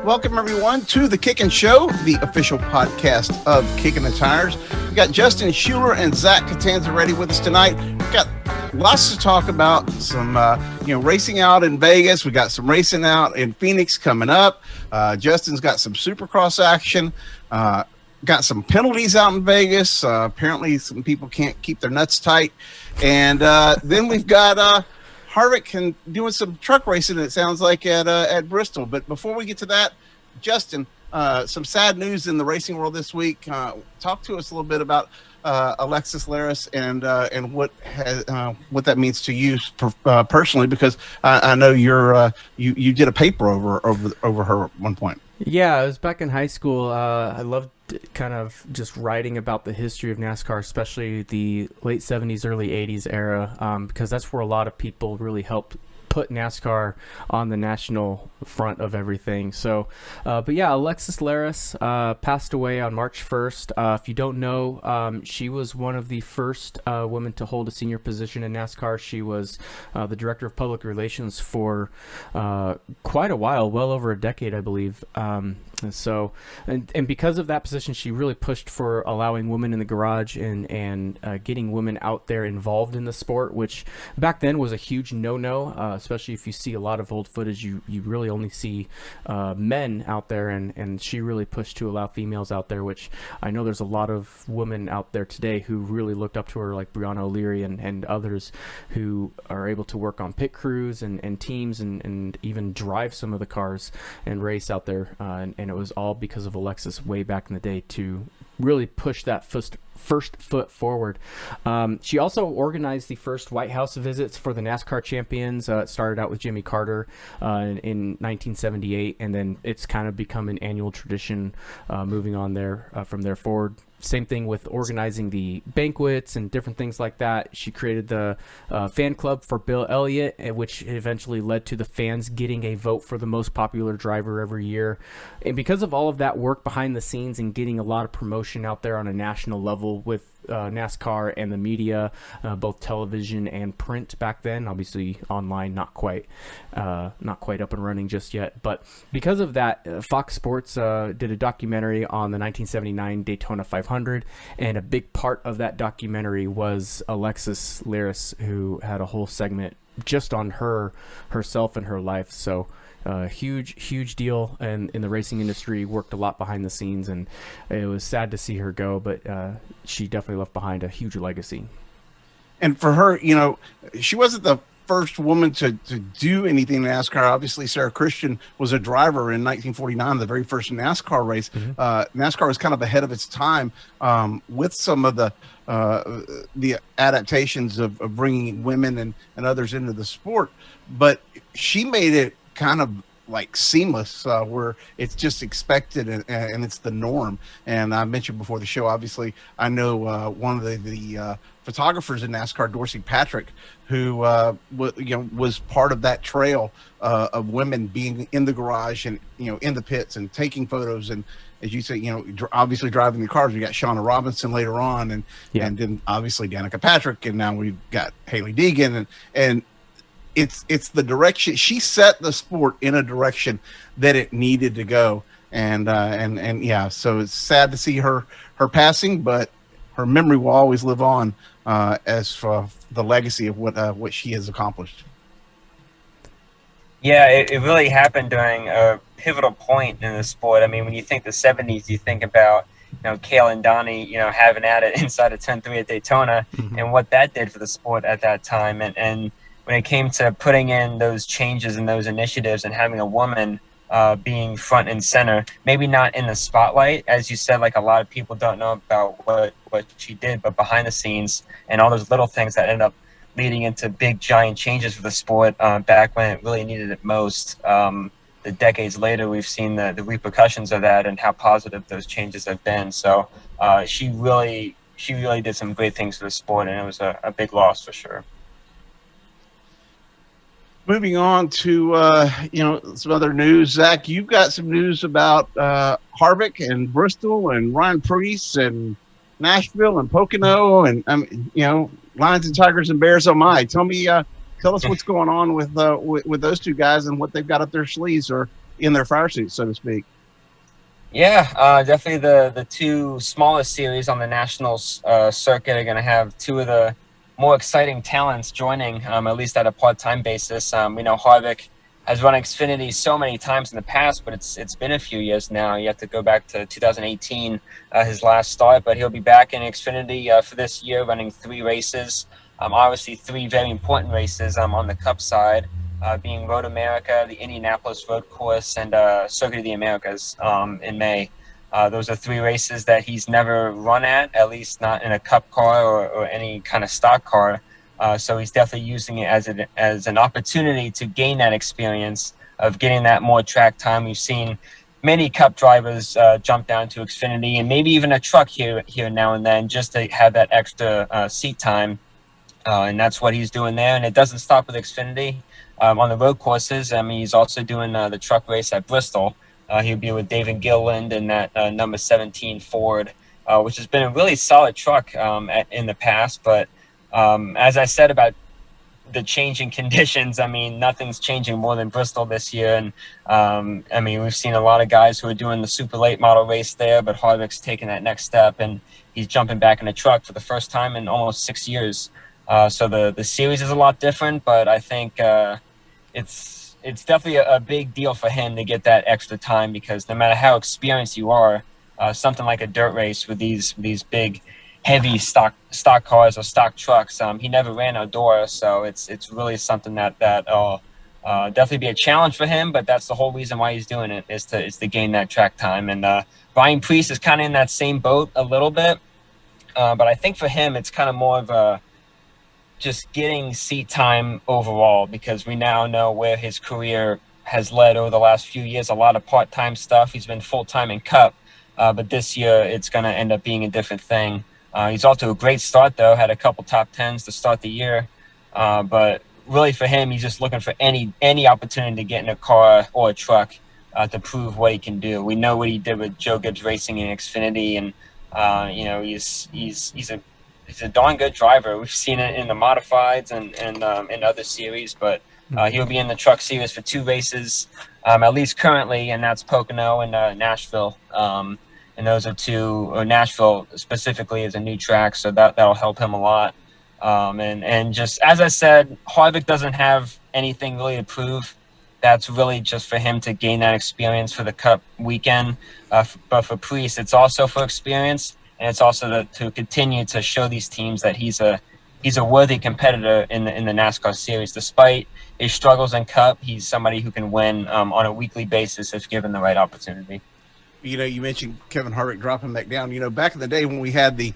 welcome everyone to the Kickin' Show, the official podcast of Kickin' the Tires. We got Justin Schuoler and Zach Catanzareti with us tonight. We got lots to talk about. Some, racing out in Vegas. We got some racing out in Phoenix coming up. Justin's got some Supercross action. Got some penalties out in Vegas. Apparently, some people can't keep their nuts tight. And then we've got Harvick doing some truck racing, it sounds like, at Bristol. But before we get to that, Justin, some sad news in the racing world this week. Talk to us a little bit about Alexis Lerus and what that means to you personally, because I know you did a paper over her at one point. Yeah, I was back in high school. I loved kind of just writing about the history of NASCAR, especially the late 70s, early 80s era, because that's where a lot of people really helped put NASCAR on the national front of everything. So, but yeah, Alexis Lerus passed away on March 1st. If you don't know, she was one of the first women to hold a senior position in NASCAR. She was the director of public relations for quite a while, well over a decade, I believe. And because of that position, she really pushed for allowing women in the garage and getting women out there involved in the sport, which back then was a huge no-no, especially if you see a lot of old footage, you really only see men out there, and she really pushed to allow females out there, which I know there's a lot of women out there today who really looked up to her, like Brianna O'Leary and others who are able to work on pit crews and teams and even drive some of the cars and race out there, and it was all because of Alexis way back in the day to really push that first foot forward. She also organized the first White House visits for the NASCAR champions. It started out with Jimmy Carter in 1978, and then it's kind of become an annual tradition moving on there from there forward. Same thing with organizing the banquets and different things like that. She created the fan club for Bill Elliott, which eventually led to the fans getting a vote for the most popular driver every year. And because of all of that work behind the scenes and getting a lot of promotion out there on a national level with NASCAR and the media, both television and print back then, obviously online not quite up and running just yet, but because of that, Fox Sports did a documentary on the 1979 Daytona 500, and a big part of that documentary was Alexis Lerus, who had a whole segment just on herself and her life. So huge deal, and in the racing industry, worked a lot behind the scenes, and it was sad to see her go, but she definitely left behind a huge legacy. And for her, she wasn't the first woman to do anything in NASCAR. Obviously, Sarah Christian was a driver in 1949, the very first NASCAR race. Mm-hmm. NASCAR was kind of ahead of its time with some of the adaptations of bringing women and others into the sport, but she made it kind of like seamless, where it's just expected and it's the norm. And I mentioned before the show, obviously, I know one of the photographers in NASCAR, Dorsey Patrick, who was part of that trail of women being in the garage and in the pits and taking photos. And as you say, obviously driving the cars. We got Shauna Robinson later on, and then obviously Danica Patrick, and now we've got Haley Deegan, and it's the direction. She set the sport in a direction that it needed to go, and so it's sad to see her passing, but her memory will always live on as for the legacy of what she has accomplished. Yeah, it really happened during a pivotal point in the sport. I mean, when you think the 70s, you think about Cale and Donnie, having at it inside of 10-3 at Daytona, mm-hmm. and what that did for the sport at that time, and when it came to putting in those changes and those initiatives and having a woman being front and center, maybe not in the spotlight, as you said, like a lot of people don't know about what she did, but behind the scenes and all those little things that ended up leading into big, giant changes for the sport back when it really needed it most. The decades later, we've seen the repercussions of that and how positive those changes have been. So she really did some great things for the sport, and it was a big loss for sure. Moving on to some other news, Zach, you've got some news about Harvick and Bristol and Ryan Preece and Nashville and Pocono and Lions and Tigers and Bears. Oh my! Tell us what's going on with those two guys and what they've got up their sleeves, or in their fire suits, so to speak. Yeah, definitely the two smallest series on the national circuit are going to have two of the more exciting talents joining, at least at a part-time basis. We know Harvick has run Xfinity so many times in the past, but it's been a few years now. You have to go back to 2018, his last start, but he'll be back in Xfinity for this year, running 3 races. Obviously, 3 very important races on the Cup side. Being Road America, the Indianapolis Road Course, and Circuit of the Americas in May. Those are 3 races that he's never run at least not in a Cup car or any kind of stock car. So he's definitely using it as an opportunity to gain that experience of getting that more track time. We've seen many Cup drivers jump down to Xfinity and maybe even a truck here now and then just to have that extra seat time. And that's what he's doing there. And it doesn't stop with Xfinity. On the road courses, I mean, he's also doing the truck race at Bristol. He'll be with David Gilliland in that number 17 Ford, which has been a really solid truck in the past. But as I said about the changing conditions, I mean, nothing's changing more than Bristol this year. And I mean, we've seen a lot of guys who are doing the super late model race there, but Harvick's taking that next step and he's jumping back in a truck for the first time in almost 6 years. So the series is a lot different, but I think it's definitely a big deal for him to get that extra time, because no matter how experienced you are, something like a dirt race with these big, heavy stock cars or stock trucks, he never ran outdoors, so it's really something that definitely be a challenge for him. But that's the whole reason why he's doing it, is to gain that track time. And Ryan Preece is kind of in that same boat a little bit, but I think for him it's kind of more of a just getting seat time overall, because we now know where his career has led over the last few years. A lot of part-time stuff. He's been full-time in Cup, but this year it's going to end up being a different thing. He's off to a great start, though. Had a couple top 10s to start the year, but really for him, he's just looking for any opportunity to get in a car or a truck to prove what he can do. We know what he did with Joe Gibbs Racing in Xfinity, and you know, he's a darn good driver. We've seen it in the modifieds and in other series, but he'll be in the truck series for 2 races, at least currently, and that's Pocono and Nashville. And those are 2, or Nashville specifically is a new track, so that'll help him a lot. And just as I said, Harvick doesn't have anything really to prove. That's really just for him to gain that experience for the Cup weekend. But for Preece, it's also for experience. And it's also to continue to show these teams that he's a worthy competitor in the NASCAR series. Despite his struggles in Cup, he's somebody who can win on a weekly basis if given the right opportunity. You know, you mentioned Kevin Harvick dropping back down. You know, back in the day when we had the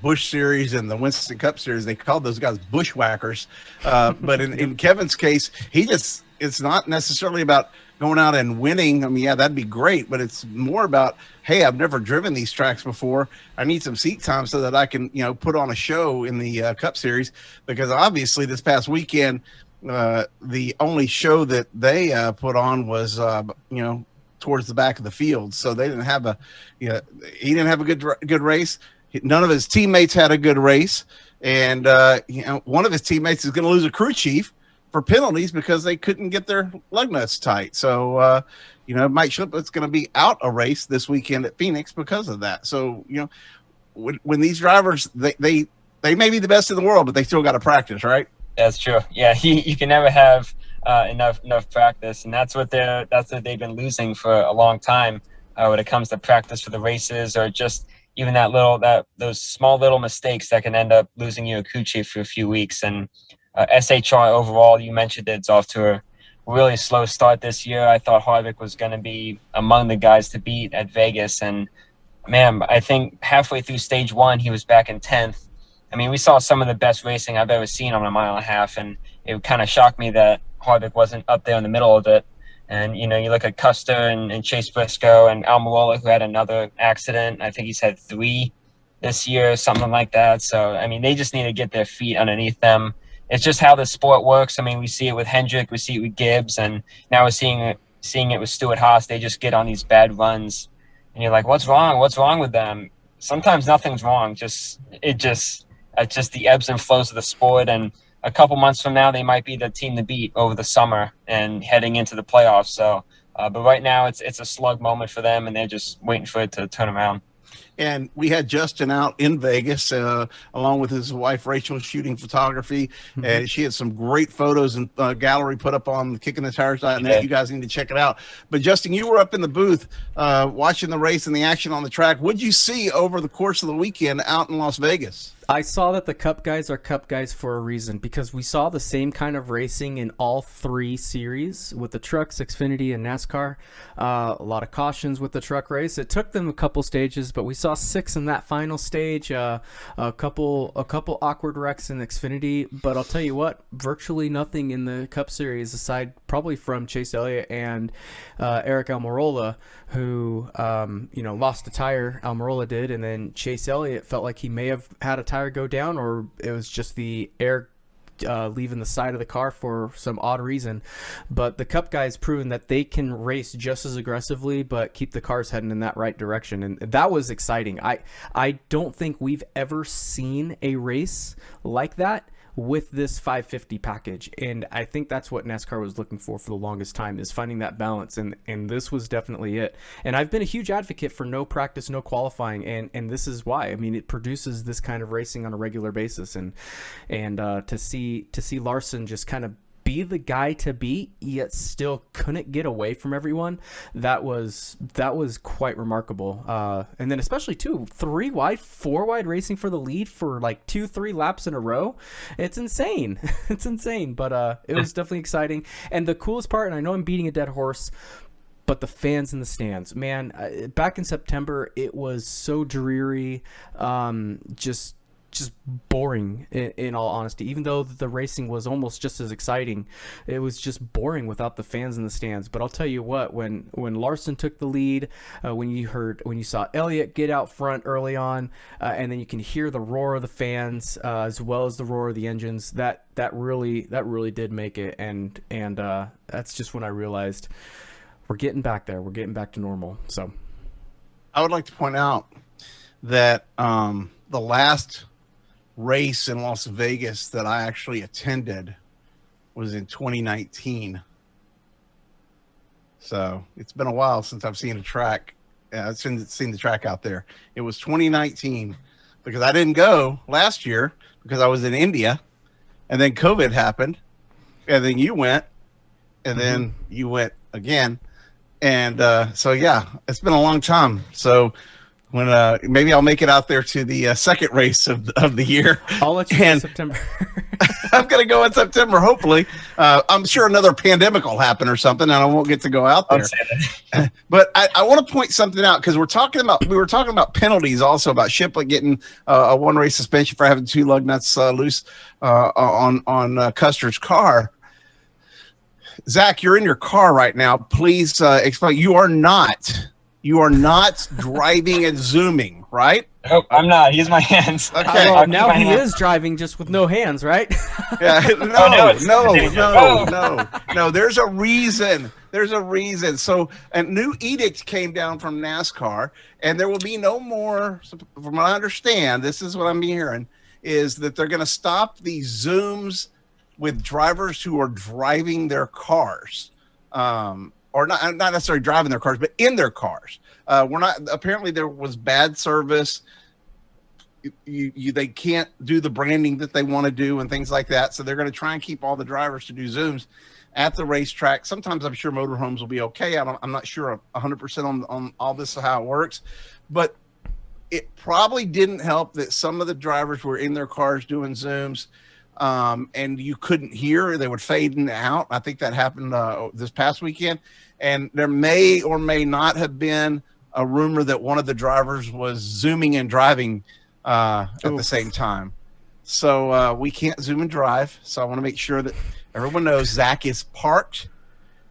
Busch Series and the Winston Cup Series, they called those guys bushwhackers. But in Kevin's case, it's not necessarily about going out and winning. I mean, yeah, that'd be great, but it's more about, hey, I've never driven these tracks before. I need some seat time so that I can, you know, put on a show in the Cup Series, because obviously this past weekend, the only show that they put on was, you know, towards the back of the field. So they didn't have he didn't have a good race. None of his teammates had a good race. And, you know, one of his teammates is going to lose a crew chief for penalties because they couldn't get their lug nuts tight. So, you know, Mike Schlipplett's going to be out a race this weekend at Phoenix because of that. So, you know, when these drivers, they may be the best in the world, but they still got to practice, right? That's true. Yeah, you can never have enough practice, and that's what they've been losing for a long time when it comes to practice for the races, or just even those small little mistakes that can end up losing you a crew chief for a few weeks. And SHR overall, you mentioned it's off to a really slow start this year. I thought Harvick was going to be among the guys to beat at Vegas, and man, I think halfway through stage 1, he was back in 10th. I mean, we saw some of the best racing I've ever seen on a 1.5 miles, and it kind of shocked me that Harvick wasn't up there in the middle of it. And, you know, you look at Custer and Chase Briscoe and Almirola, who had another accident. I think he's had 3 this year, something like that. So, I mean, they just need to get their feet underneath them. It's just how the sport works. I mean, we see it with Hendrick, we see it with Gibbs, and now we're seeing it with Stewart-Haas. They just get on these bad runs, and you're like, what's wrong? What's wrong with them? Sometimes nothing's wrong. It's just the ebbs and flows of the sport. And a couple months from now, they might be the team to beat over the summer and heading into the playoffs. So But right now it's a slug moment for them, and they're just waiting for it to turn around. And we had Justin out in Vegas, along with his wife Rachel, shooting photography. And she had some great photos and gallery put up on kickingetires.net. You guys need to check it out. But Justin, you were up in the booth watching the race and the action on the track. What'd you see over the course of the weekend out in Las Vegas? I saw that the Cup guys are Cup guys for a reason, because we saw the same kind of racing in all three series with the trucks, Xfinity, and NASCAR. A lot of cautions with the truck race. It took them a couple stages, but we saw 6 in that final stage. A couple awkward wrecks in Xfinity, but I'll tell you what, virtually nothing in the Cup series aside probably from Chase Elliott and Eric Almirola, who lost a tire. Almirola did, and then Chase Elliott felt like he may have had a tire go down, or it was just the air leaving the side of the car for some odd reason. But the Cup guys proven that they can race just as aggressively but keep the cars heading in that right direction, and that was exciting. I don't think we've ever seen a race like that with this 550 package, and I think that's what NASCAR was looking for the longest time, is finding that balance, and this was definitely it. And I've been a huge advocate for no practice, no qualifying, and this is why. I mean, it produces this kind of racing on a regular basis, and to see Larson just kind of be the guy to beat, yet still couldn't get away from everyone. That was quite remarkable. And then especially too, 3 wide, 4 wide racing for the lead for like 2-3 laps in a row. It's insane. It's insane. But it was definitely exciting. And the coolest part, and I know I'm beating a dead horse, but the fans in the stands, man, back in September, it was so dreary. Just boring in all honesty. Even though the racing was almost just as exciting, it was just boring without the fans in the stands. But I'll tell you what, when Larson took the lead, when you saw Elliott get out front early on, and then you can hear the roar of the fans as well as the roar of the engines, that really did make it. And that's just when I realized we're getting back there. We're getting back to normal. So I would like to point out that the last race in Las Vegas that I actually attended was in 2019. So it's been a while since I've seen a track. I've seen the track out there. It was 2019 because I didn't go last year because I was in India, and then COVID happened, and then you went, and then you went again. And so, yeah, it's been a long time. So when maybe I'll make it out there to the second race of the year. I'll let you know in September. I'm going to go in September, hopefully. I'm sure another pandemic will happen or something, and I won't get to go out there. But I want to point something out, because we were talking about penalties also, about Shipley getting a 1-race suspension for having 2 lug nuts loose on Custer's car. Zach, you're in your car right now. Please explain. You are not driving and zooming, right? Nope, I'm not. Use my hands. Okay. Well, now he is driving just with no hands, right? Yeah. No. There's a reason. So a new edict came down from NASCAR, and there will be no more, from what I understand, this is what I'm hearing, is that they're going to stop these Zooms with drivers who are driving their cars. Or not necessarily driving their cars, but in their cars. Apparently there was bad service. They can't do the branding that they want to do and things like that. So they're going to try and keep all the drivers to do Zooms at the racetrack. Sometimes I'm sure motorhomes will be okay. I'm not sure 100% on all this, how it works, but it probably didn't help that some of the drivers were in their cars doing Zooms. And you couldn't hear, they would fade in and out. I think that happened this past weekend. And there may or may not have been a rumor that one of the drivers was Zooming and driving at the same time. So we can't Zoom and drive. So I want to make sure that everyone knows Zach is parked.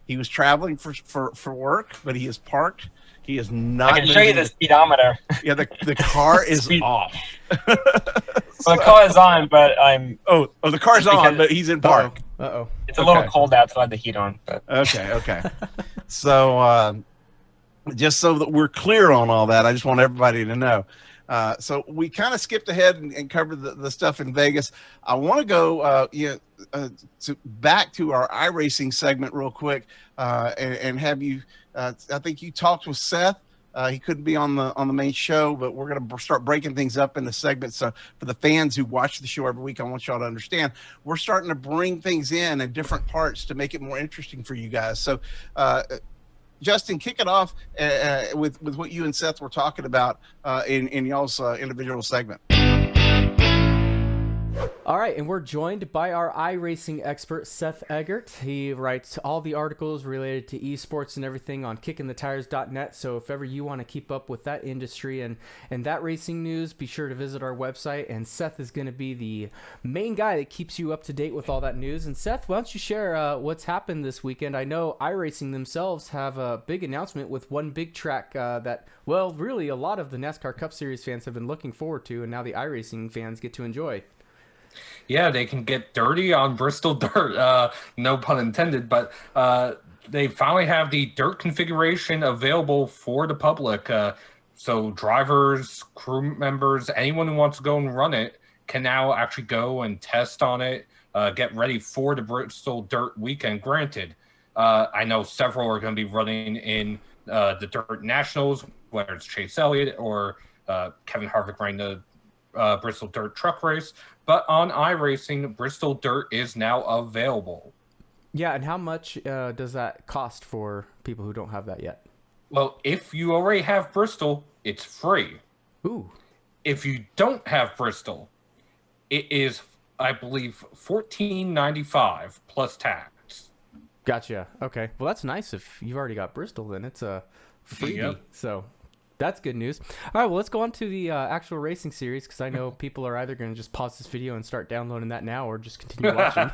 He was traveling for work, but he is parked. He is not. I can show you the speedometer. Yeah, the car is off. Well, the car is on, but I'm. Oh, the car's on, but he's in park. Uh-oh. It's a little cold out, so I have the heat on. But. Okay. So, just so that we're clear on all that, I just want everybody to know. So we kind of skipped ahead and covered the stuff in Vegas. I want to go back to our iRacing segment real quick and have you. I think you talked with Seth. He couldn't be on the main show, but we're going to start breaking things up into segments. So for the fans who watch the show every week, I want y'all to understand we're starting to bring things in different parts to make it more interesting for you guys. So, Justin, kick it off with what you and Seth were talking about in y'all's individual segment. All right, and we're joined by our iRacing expert, Seth Eggert. He writes all the articles related to esports and everything on kickingthetires.net. So if ever you want to keep up with that industry and that racing news, be sure to visit our website. And Seth is going to be the main guy that keeps you up to date with all that news. And Seth, why don't you share what's happened this weekend? I know iRacing themselves have a big announcement with one big track that, well, really a lot of the NASCAR Cup Series fans have been looking forward to, and now the iRacing fans get to enjoy. Yeah, they can get dirty on Bristol dirt, no pun intended, but they finally have the dirt configuration available for the public. So drivers, crew members, anyone who wants to go and run it can now actually go and test on it, get ready for the Bristol dirt weekend. Granted, I know several are going to be running in the Dirt Nationals, whether it's Chase Elliott or Kevin Harvick running the Bristol Dirt Truck Race, but on iRacing, Bristol Dirt is now available. Yeah, and how much does that cost for people who don't have that yet? Well, if you already have Bristol, it's free. Ooh. If you don't have Bristol, it is, I believe, $14.95 plus tax. Gotcha. Okay. Well, that's nice. If you've already got Bristol, then it's a freebie. Yep. So that's good news. All right, well, let's go on to the actual racing series, because I know people are either going to just pause this video and start downloading that now or just continue watching.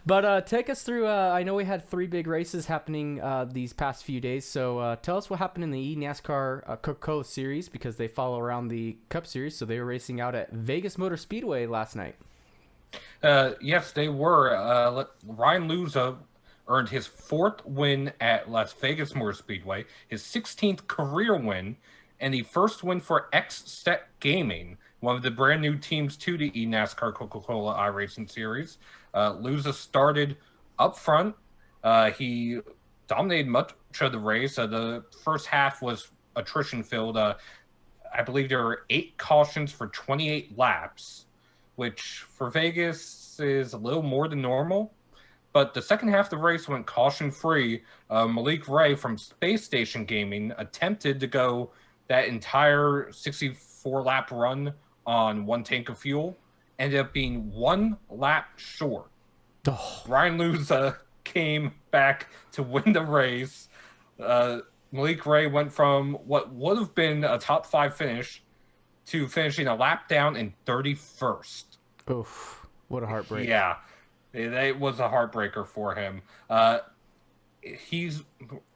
But take us through, I know we had 3 big races happening these past few days, so tell us what happened in the NASCAR Coca-Cola series, because they follow around the Cup Series, so they were racing out at Vegas Motor Speedway last night. Yes, they were. Ryan Luza earned his 4th win at Las Vegas Motor Speedway, his 16th career win, and the first win for X-Set Gaming, one of the brand new teams to the NASCAR Coca-Cola iRacing Series. Luza started up front. He dominated much of the race. The first half was attrition-filled. I believe there were 8 cautions for 28 laps, which for Vegas is a little more than normal. But the second half of the race went caution-free. Malik Ray from Space Station Gaming attempted to go that entire 64-lap run on 1 tank of fuel, ended up being 1 lap short. Oh. Ryan Luza came back to win the race. Malik Ray went from what would have been a top 5 finish to finishing a lap down in 31st. Oof, what a heartbreak. Yeah. It was a heartbreaker for him.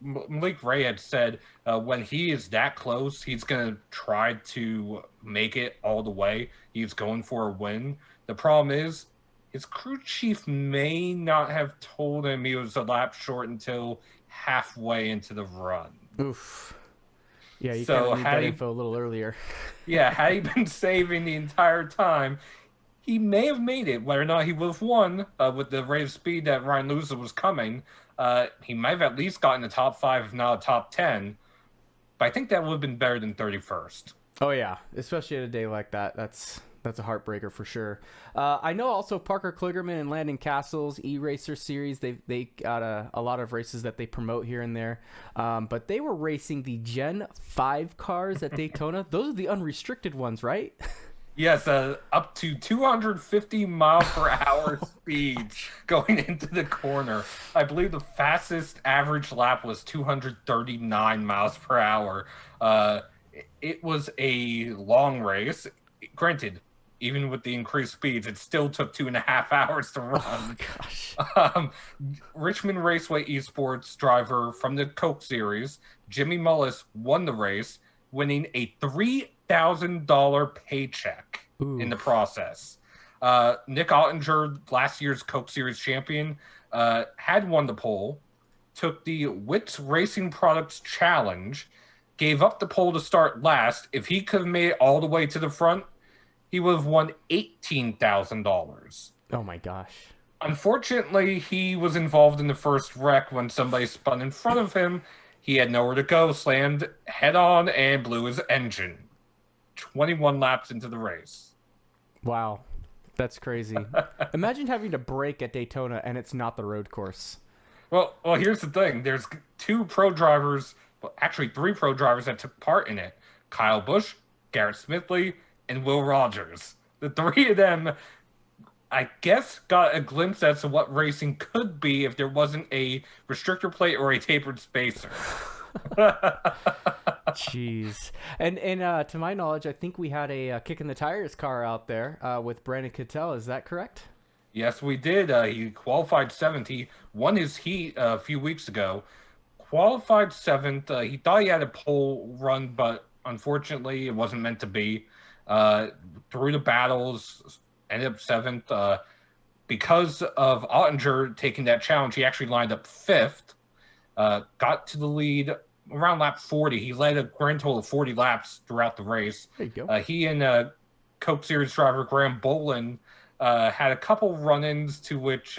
Malik Ray had said when he is that close, he's going to try to make it all the way. He's going for a win. The problem is his crew chief may not have told him he was a lap short until halfway into the run. Oof. Yeah, you So kind of need that he- info a little earlier. Yeah, had he been saving the entire time, he may have made it. Whether or not he would have won with the rate of speed that Ryan Luza was coming, he might have at least gotten the top 5, if not a top 10. But I think that would have been better than 31st. Oh yeah, especially at a day like that. That's a heartbreaker for sure. I know also Parker Kligerman and Landon Castle's E-Racer series. They got a lot of races that they promote here and there, but they were racing the Gen 5 cars at Daytona. Those are the unrestricted ones, right? Yes, up to 250 mile per hour speeds going into the corner. I believe the fastest average lap was 239 miles per hour. It was a long race. Granted, even with the increased speeds, it still took 2.5 hours to run. Oh gosh. Richmond Raceway Esports driver from the Coke Series, Jimmy Mullis, won the race, winning a $3,000 paycheck in the process. Nick Ottinger, last year's Coke Series champion, had won the pole, took the Wits Racing Products Challenge, gave up the pole to start last. If he could have made it all the way to the front, he would have won $18,000. Oh my gosh. Unfortunately, he was involved in the first wreck when somebody spun in front of him. He had nowhere to go, slammed head on, and blew his engine. 21 laps into the race. Wow. That's crazy. Imagine having to brake at Daytona and it's not the road course. Well, here's the thing. There's 2 pro drivers, well, actually 3 pro drivers that took part in it. Kyle Busch, Garrett Smithley, and Will Rogers. The 3 of them, I guess, got a glimpse as to what racing could be if there wasn't a restrictor plate or a tapered spacer. Jeez. And to my knowledge, I think we had a kick in the tires car out there with Brandon Cattell. Is that correct? Yes, we did. He qualified 7th. He won his heat a few weeks ago. Qualified 7th. He thought he had a pole run, but unfortunately it wasn't meant to be. Through the battles, ended up 7th. Because of Ottinger taking that challenge, he actually lined up 5th. Got to the lead around lap 40. He led a grand total of 40 laps throughout the race. There you go. He and Coke Series driver Graham Bolin had a couple run-ins to which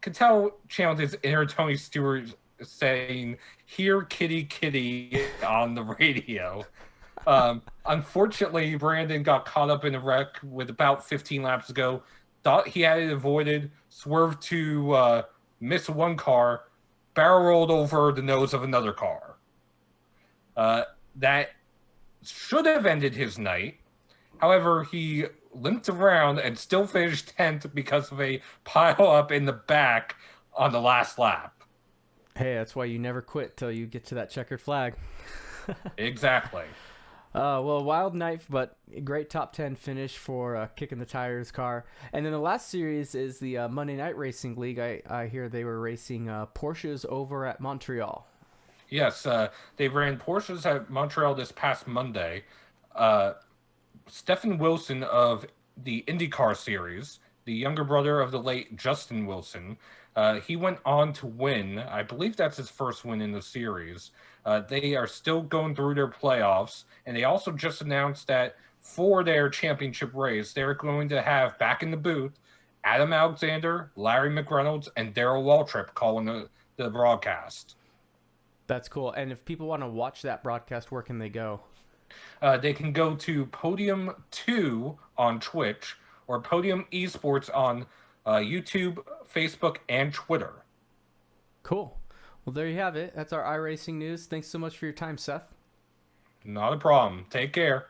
Cattell channeled his inner Tony Stewart saying, "Here, kitty, kitty," on the radio. Unfortunately, Brandon got caught up in a wreck with about 15 laps to go. Thought he had it avoided, swerved to miss one car, barrel rolled over the nose of another car. That should have ended his night. However, he limped around and still finished 10th because of a pile up in the back on the last lap. Hey, that's why you never quit till you get to that checkered flag. Exactly. Well, wild night, but a great top 10 finish for Kicking the Tires car. And then the last series is the Monday Night Racing League. I hear they were racing Porsches over at Montreal. Yes, they ran Porsches at Montreal this past Monday. Stephen Wilson of the IndyCar series, the younger brother of the late Justin Wilson, he went on to win. I believe that's his first win in the series. They are still going through their playoffs, and they also just announced that for their championship race, they're going to have back in the booth Adam Alexander, Larry McReynolds, and Darrell Waltrip calling the broadcast. That's cool. And if people want to watch that broadcast, where can they go? They can go to Podium 2 on Twitch or Podium Esports on YouTube, Facebook, and Twitter. Cool. Well, there you have it. That's our iRacing news. Thanks so much for your time, Seth. Not a problem. Take care.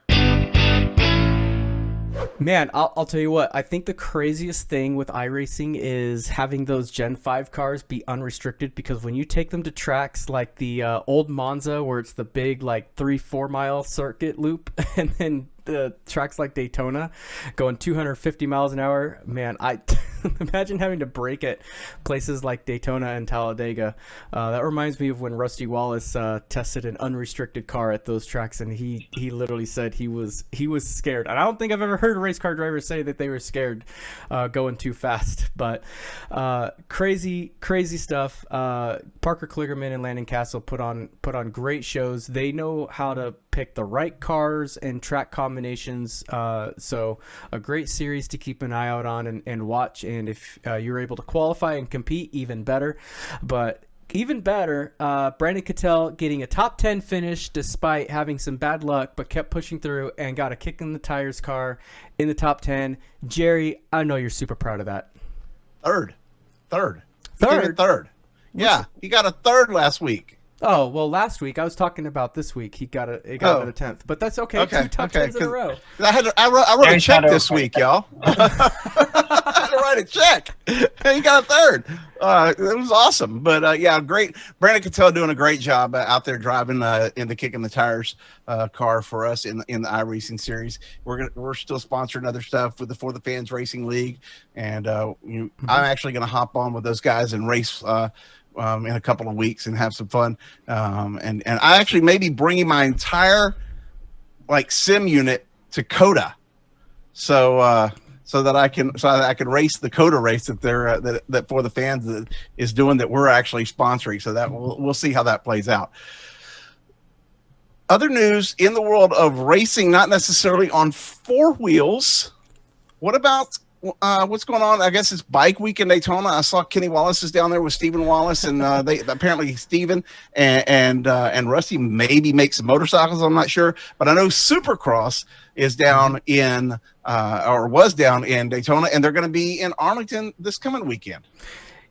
Man, I'll tell you what. I think the craziest thing with iRacing is having those Gen 5 cars be unrestricted, because when you take them to tracks like the old Monza, where it's the big like 3-4 mile circuit loop, and then the tracks like Daytona going 250 miles an hour, man, I imagine having to brake at places like Daytona and Talladega. That reminds me of when Rusty Wallace tested an unrestricted car at those tracks, and he literally said he was scared. And I don't think I've ever heard a race car driver say that they were scared going too fast. But crazy stuff. Parker Kligerman and Landon Castle put on great shows. They know how to pick the right cars and track combinations, so a great series to keep an eye out on and watch. And if you're able to qualify and compete, even better. But even better, Brandon Cattell getting a top 10 finish despite having some bad luck, but kept pushing through and got a kick in the tires car in the top 10. Jerry, I know you're super proud of that. Third. Yeah, he got a third last week. Oh, well, last week I was talking about this week. He got a 10th, but that's okay. Two top 10s in a row. I wrote a check this week, y'all. I had to write a check. He got a third. It was awesome. But yeah, great. Brandon Cattell doing a great job out there driving in the Kicking the Tires car for us in the iRacing series. We're still sponsoring other stuff with the For the Fans Racing League, and I'm actually going to hop on with those guys and race in a couple of weeks and have some fun. And I actually may be bringing my entire sim unit to COTA, so that I can race the COTA race that they're that For the Fans is doing, that we're actually sponsoring. So that we'll see how that plays out. Other news in the world of racing, not necessarily on four wheels. What about what's going on? I guess it's Bike Week in Daytona. I saw Kenny Wallace is down there with Stephen Wallace, and they apparently Stephen and Rusty maybe make some motorcycles. I'm not sure, but I know Supercross is down in or was down in Daytona, and they're going to be in Arlington this coming weekend.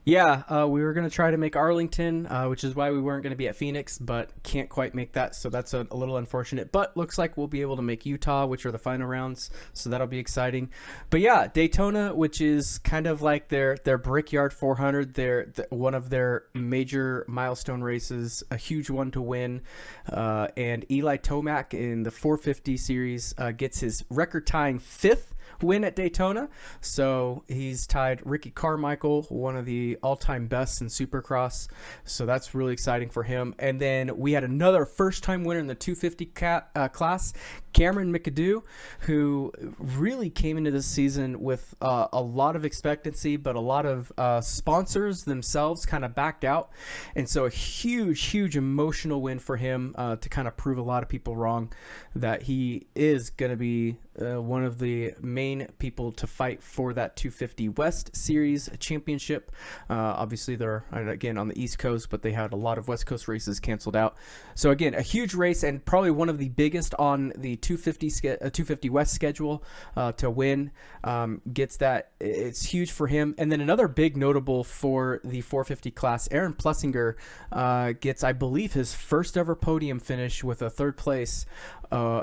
Yeah, we were going to try to make Arlington, which is why we weren't going to be at Phoenix, but can't quite make that, so that's a little unfortunate. But looks like we'll be able to make Utah, which are the final rounds, so that'll be exciting. But yeah, Daytona, which is kind of like their Brickyard 400, one of their major milestone races, a huge one to win. And Eli Tomac in the 450 series gets his record-tying 5th win at Daytona, so he's tied Ricky Carmichael, one of the all-time bests in Supercross, so that's really exciting for him. And then we had another first-time winner in the 250 class, Cameron McAdoo, who really came into this season with a lot of expectancy, but a lot of sponsors themselves kind of backed out, and so a huge emotional win for him to kind of prove a lot of people wrong that he is going to be one of the main people to fight for that 250 West Series championship. Obviously, they're again on the East Coast, but they had a lot of West Coast races canceled out. So again, a huge race and probably one of the biggest on the 250 West schedule to win. Gets that. It's huge for him. And then another big notable for the 450 class, Aaron Plessinger gets, I believe, his first ever podium finish with a 3rd place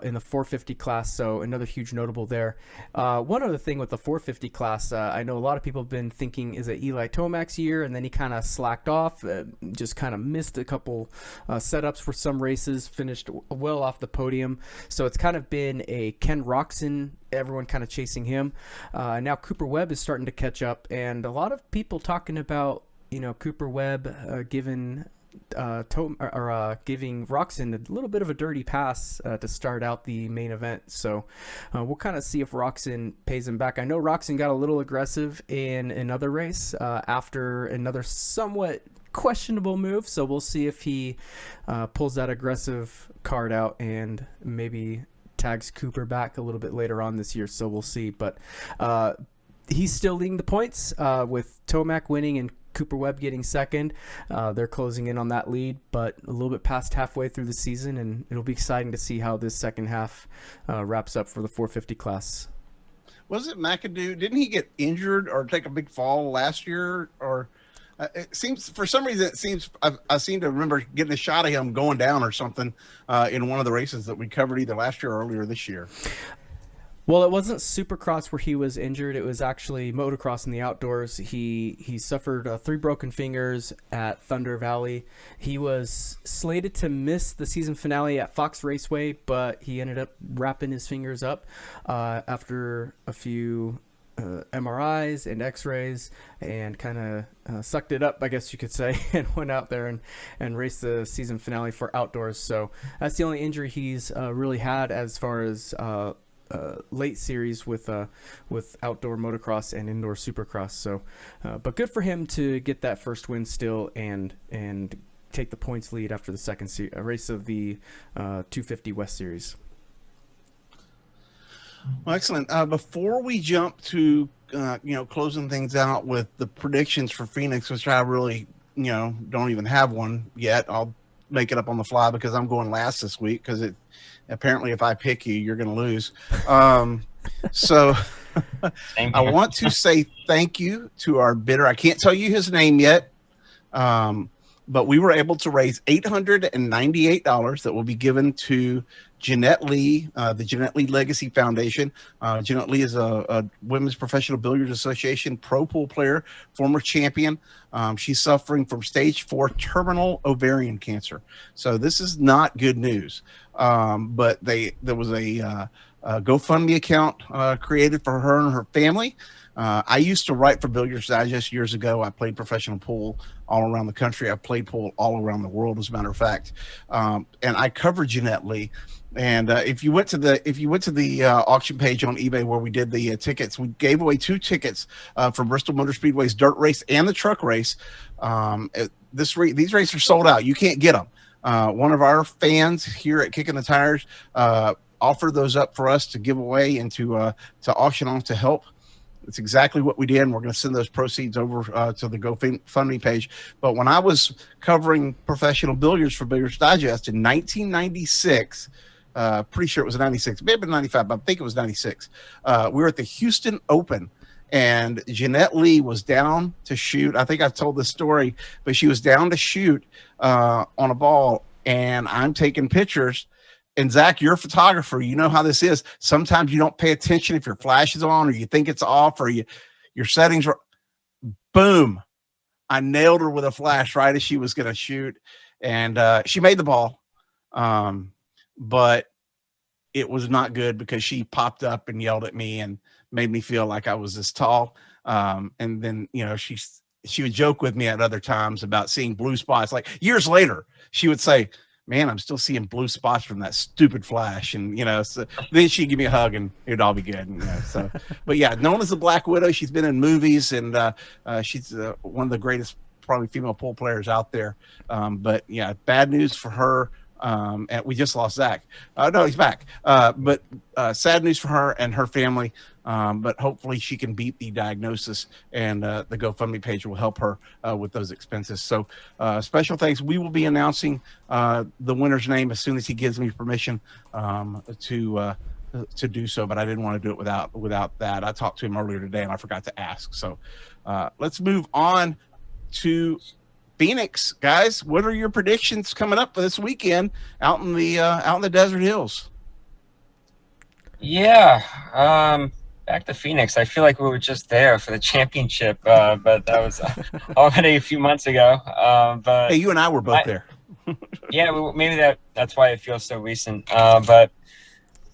in the 450 class, so another huge notable there. One other thing with the 450 class, I know a lot of people have been thinking, is it Eli Tomac's year? And then he kind of slacked off, just kind of missed a couple setups for some races, finished well off the podium. So it's kind of been a Ken Roczen, everyone kind of chasing him. Now Cooper Webb is starting to catch up, and a lot of people talking about, Cooper Webb giving Roczen a little bit of a dirty pass to start out the main event. So we'll kind of see if Roczen pays him back. I know Roczen got a little aggressive in another race after another somewhat questionable move. So we'll see if he pulls that aggressive card out and maybe tags Cooper back a little bit later on this year. So we'll see. But he's still leading the points with Tomac winning and Cooper Webb getting 2nd. They're closing in on that lead, but a little bit past halfway through the season, and it'll be exciting to see how this second half wraps up for the 450 class. Was it McAdoo? Didn't he get injured or take a big fall last year? Or it seems, for some reason, I seem to remember getting a shot of him going down or something in one of the races that we covered either last year or earlier this year. Well, it wasn't Supercross where he was injured. It was actually motocross in the outdoors. He suffered 3 broken fingers at Thunder Valley. He was slated to miss the season finale at Fox Raceway, but he ended up wrapping his fingers up after a few MRIs and X-rays, and kind of sucked it up, I guess you could say, and went out there and raced the season finale for outdoors. So that's the only injury he's really had as far as late series with outdoor motocross and indoor supercross. So but good for him to get that first win still and take the points lead after the second race of the 250 West Series. Well, excellent. Before we jump to closing things out with the predictions for Phoenix, which I really don't even have one yet. I'll make it up on the fly because I'm going last this week, because apparently if I pick you, you're going to lose. So I want to say thank you to our bidder. I can't tell you his name yet, but we were able to raise $898 that will be given to Jeanette Lee, the Jeanette Lee Legacy Foundation. Jeanette Lee is a Women's Professional Billiards Association pro pool player, former champion. She's suffering from stage 4 terminal ovarian cancer. So this is not good news. But there was a GoFundMe account created for her and her family. I used to write for Billiards Digest years ago. I played professional pool all around the country. I played pool all around the world, as a matter of fact. And I covered Jeanette Lee. And if you went to the auction page on eBay where we did the tickets, we gave away 2 tickets for Bristol Motor Speedway's dirt race and the truck race. These races are sold out. You can't get them. one of our fans here at Kicking the Tires offered those up for us to give away and to auction off to help. It's exactly what we did, and we're going to send those proceeds over to the GoFundMe page. But when I was covering professional billiards for Billiards Digest in 1996, pretty sure it was 96, maybe 95, but I think it was 96. We were at the Houston Open, and Jeanette Lee was down to shoot. I think I've told this story, but she was down to shoot on a ball, and I'm taking pictures. And Zach, you're a photographer. You know how this is. Sometimes you don't pay attention if your flash is on or you think it's off or your settings are. Boom. I nailed her with a flash right as she was going to shoot. And she made the ball. But it was not good because she popped up and yelled at me and made me feel like I was this tall. And then, she would joke with me at other times about seeing blue spots. Like years later, she would say, man, I'm still seeing blue spots from that stupid flash. And, so then she'd give me a hug and it'd all be good. But yeah, known as the Black Widow, she's been in movies and she's one of the greatest probably female pool players out there. But yeah, bad news for her. And we just lost Zach. No, he's back. But sad news for her and her family. But hopefully she can beat the diagnosis, and the GoFundMe page will help her with those expenses. So special thanks. We will be announcing the winner's name as soon as he gives me permission to do so. But I didn't want to do it without that. I talked to him earlier today, and I forgot to ask. So let's move on to Phoenix, guys. What are your predictions coming up for this weekend out in the desert hills? Yeah, back to Phoenix. I feel like we were just there for the championship, but that was already a few months ago. But hey, you and I were both there. Yeah, maybe that's why it feels so recent. But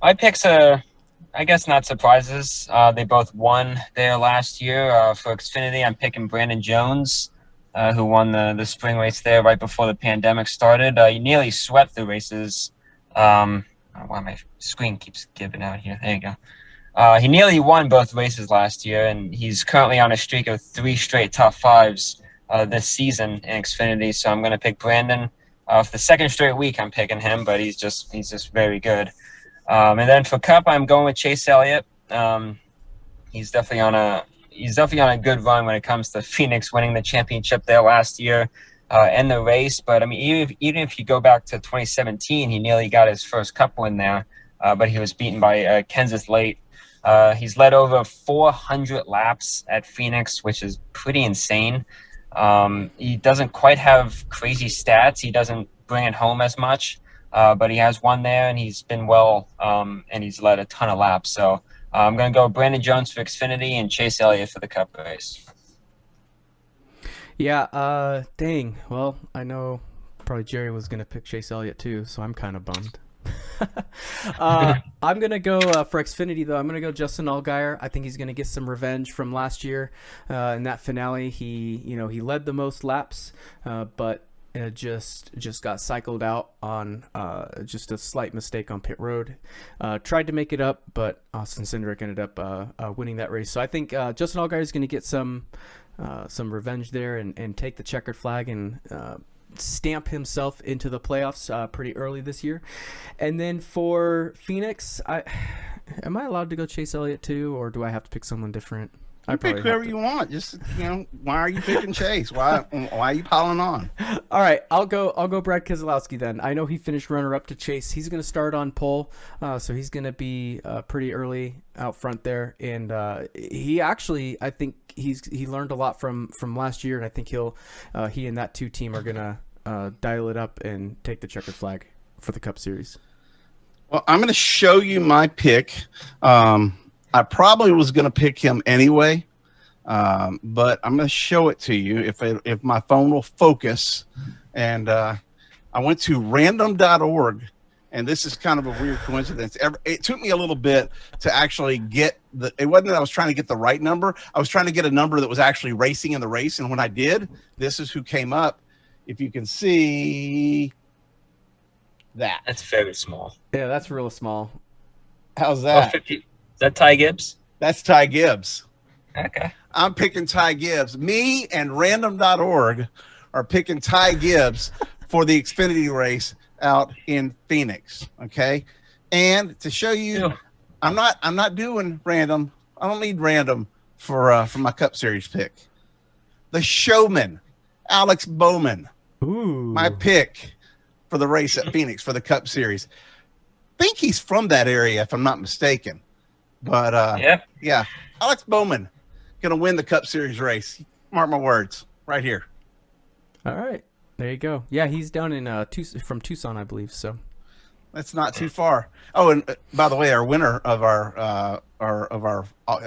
my picks are, I guess, not surprises. They both won there last year. For Xfinity, I'm picking Brandon Jones, who won the spring race there right before the pandemic started. He nearly swept the races. Why my screen keeps giving out here. There you go. He nearly won both races last year, and he's currently on a streak of 3 straight top 5s this season in Xfinity. So I'm going to pick Brandon. For the second straight week, I'm picking him, but he's just very good. And then for Cup, I'm going with Chase Elliott. He's definitely on a good run when it comes to Phoenix winning the championship there last year and the race. But I mean, even if you go back to 2017, he nearly got his first Cup win there, but he was beaten by Kansas late. He's led over 400 laps at Phoenix, which is pretty insane. He doesn't quite have crazy stats. He doesn't bring it home as much, but he has won there, and he's been well, and he's led a ton of laps. So I'm going to go Brandon Jones for Xfinity and Chase Elliott for the Cup race. Yeah, dang. Well, I know probably Jerry was going to pick Chase Elliott too, so I'm kind of bummed. I'm going to go for Xfinity, though. I'm going to go Justin Allgaier. I think he's going to get some revenge from last year in that finale. He led the most laps, but just got cycled out on just a slight mistake on pit road. Tried to make it up, but Austin Cindric ended up winning that race. So I think Justin Allgaier is going to get some revenge there and take the checkered flag and stamp himself into the playoffs pretty early this year. And then for Phoenix, am I allowed to go Chase Elliott too, or do I have to pick someone different? You pick whoever you want. Just why are you picking Chase? Why are you piling on? All right, I'll go Brad Keselowski then. I know he finished runner up to Chase. He's going to start on pole, so he's going to be pretty early out front there. And he actually, I think he learned a lot from last year, and I think he and that 2 team are going to dial it up and take the checkered flag for the Cup Series. Well, I'm going to show you my pick. I probably was going to pick him anyway, but I'm going to show it to you if my phone will focus. And I went to random.org, and this is kind of a weird coincidence. It took me a little bit to actually get it wasn't that I was trying to get the right number. I was trying to get a number that was actually racing in the race. And when I did, this is who came up. If you can see that. That's very small. Yeah, that's real small. How's that? 50. Is that Ty Gibbs? That's Ty Gibbs. Okay. I'm picking Ty Gibbs. Me and random.org are picking Ty Gibbs for the Xfinity race out in Phoenix. Okay, and to show you, I'm not doing random. I don't need random for my Cup Series pick. The showman, Alex Bowman, my pick for the race at Phoenix for the Cup Series. I think he's from that area, if I'm not mistaken. But yeah, Alex Bowman gonna win the Cup Series race. Mark my words, right here. All right, there you go. Yeah, he's down in from Tucson, I believe. So that's not too far. Oh, and by the way, our winner of our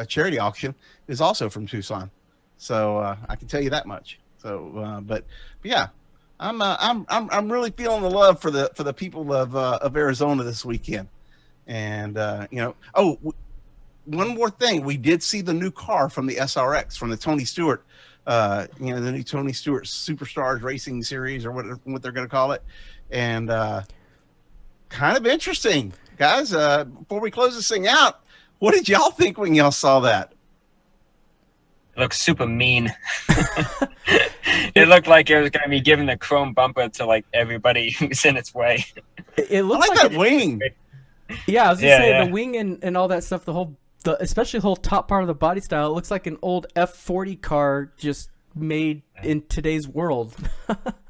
charity auction is also from Tucson, so I can tell you that much. So, but yeah, I'm really feeling the love for the people of Arizona this weekend, and one more thing, we did see the new car from the SRX from the Tony Stewart, the new Tony Stewart Superstars Racing Series or what they're going to call it, and kind of interesting, guys. Before we close this thing out, what did y'all think when y'all saw that? It looks super mean. It looked like it was going to be giving the chrome bumper to like everybody who's in its way. It looks like that wing. Yeah, I was gonna say the wing and all that stuff. Especially the whole top part of the body style. It looks like an old F40 car just made in today's world.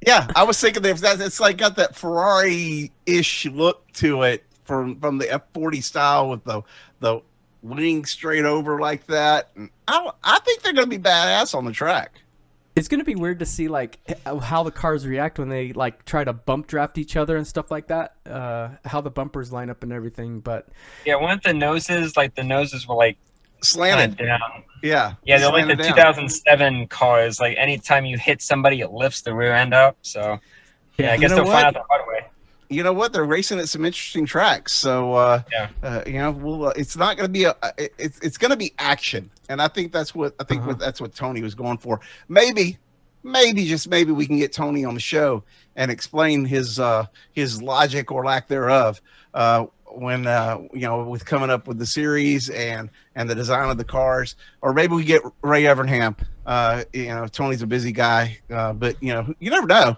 Yeah, I was thinking it's like got that Ferrari-ish look to it from the F40 style with the wing straight over like that. And I think they're going to be badass on the track. It's going to be weird to see like how the cars react when they like try to bump draft each other and stuff like that. How the bumpers line up and everything. But yeah, weren't the noses were like slanted down? Yeah, they're like the 2007 cars. Like anytime you hit somebody, it lifts the rear end up. So yeah, I guess they'll find out the hard way. You know what? They're racing at some interesting tracks. So it's not going to be it's going to be action, and I think that's what that's what Tony was going for. Maybe just maybe we can get Tony on the show and explain his logic or lack thereof when with coming up with the series and the design of the cars, or maybe we get Ray Evernham. Tony's a busy guy, but you never know.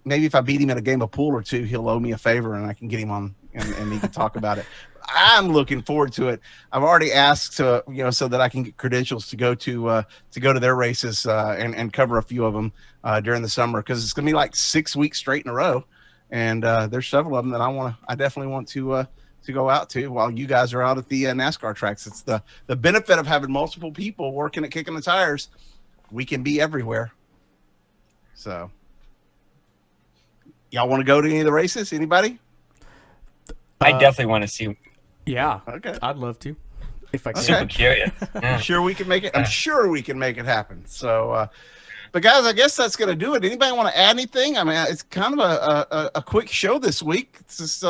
Maybe if I beat him at a game of pool or two, he'll owe me a favor and I can get him on and he can talk about it. I'm looking forward to it. I've already asked so that I can get credentials to go to their races and cover a few of them during the summer, because it's going to be like 6 weeks straight in a row. And there's several of them that I definitely want to go out to while you guys are out at the NASCAR tracks. It's the benefit of having multiple people working at Kicking the Tires. We can be everywhere. So. Y'all want to go to any of the races? Anybody? I definitely want to see. Yeah. Okay. I'd love to. If I can. Super curious. Yeah. I'm sure we can make it. I'm sure we can make it happen. So, but guys, I guess that's going to do it. Anybody want to add anything? I mean, it's kind of a quick show this week. It's just,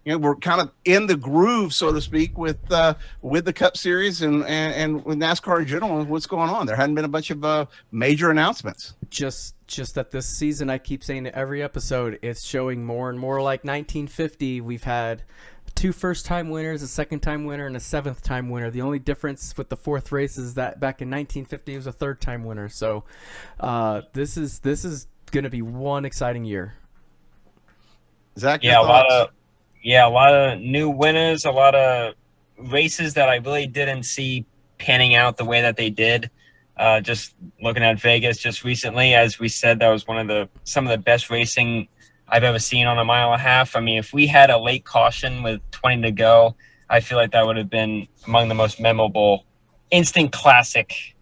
we're kind of in the groove, so to speak, with the Cup Series and with NASCAR in general and what's going on. There hadn't been a bunch of major announcements. Just that this season, I keep saying it every episode, it's showing more and more like 1950. We've had 2 first-time winners, a second-time winner, and a 7th-time winner. The only difference with the 4th race is that back in 1950 it was a 3rd-time winner. So this is going to be one exciting year. Zach, a lot of new winners, a lot of races that I really didn't see panning out the way that they did. Just looking at Vegas just recently, as we said, that was some of the best racing I've ever seen on a mile and a half. I mean, if we had a late caution with 20 to go, I feel like that would have been among the most memorable instant classic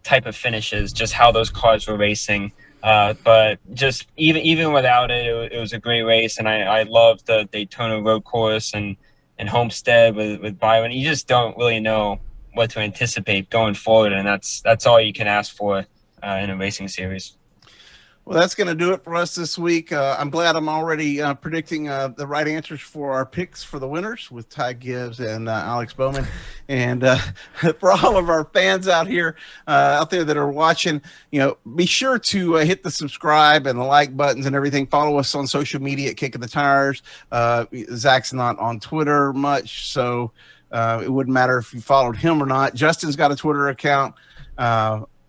type of finishes, just how those cars were racing. But just even without it, it was a great race, and I loved the Daytona road course and Homestead with Byron. You just don't really know what to anticipate going forward, and that's all you can ask for in a racing series. Well, that's going to do it for us this week. I'm glad I'm already predicting the right answers for our picks for the winners with Ty Gibbs and Alex Bowman. And for all of our fans out here, out there that are watching, be sure to hit the subscribe and the like buttons and everything. Follow us on social media at Kicking the Tires. Zach's not on Twitter much, so it wouldn't matter if you followed him or not. Justin's got a Twitter account.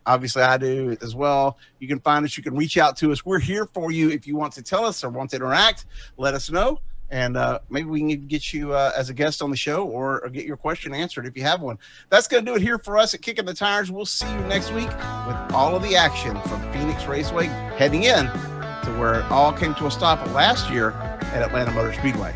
Obviously, I do as well. You can find us. You can reach out to us. We're here for you. If you want to tell us or want to interact, let us know. And maybe we can get you as a guest on the show or get your question answered if you have one. That's going to do it here for us at Kicking the Tires. We'll see you next week with all of the action from Phoenix Raceway heading in to where it all came to a stop last year at Atlanta Motor Speedway.